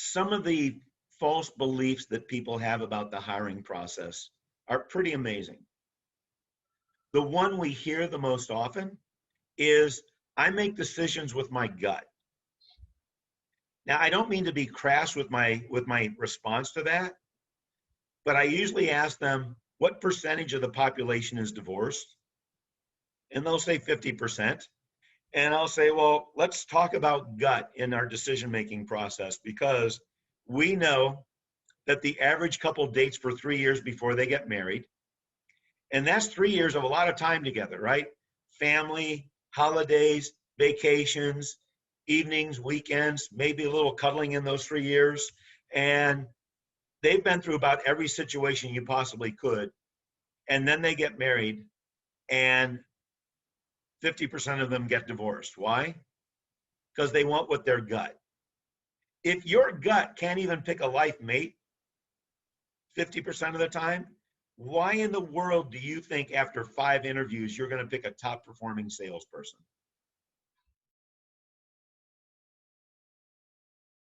some of the false beliefs that people have about the hiring process are pretty amazing. The one we hear the most often is, I make decisions with my gut. Now, I don't mean to be crass with my response to that, but I usually ask them, what percentage of the population is divorced? And they'll say 50%. And I'll say, well, let's talk about gut in our decision-making process, because we know that the average couple dates for 3 years before they get married. And that's 3 years of a lot of time together, right? Family, holidays, vacations, evenings, weekends, maybe a little cuddling in those 3 years. And they've been through about every situation you possibly could. And then they get married, and 50% of them get divorced. Why? Because they went with their gut. If your gut can't even pick a life mate 50% of the time, why in the world do you think after 5 interviews you're going to pick a top performing salesperson?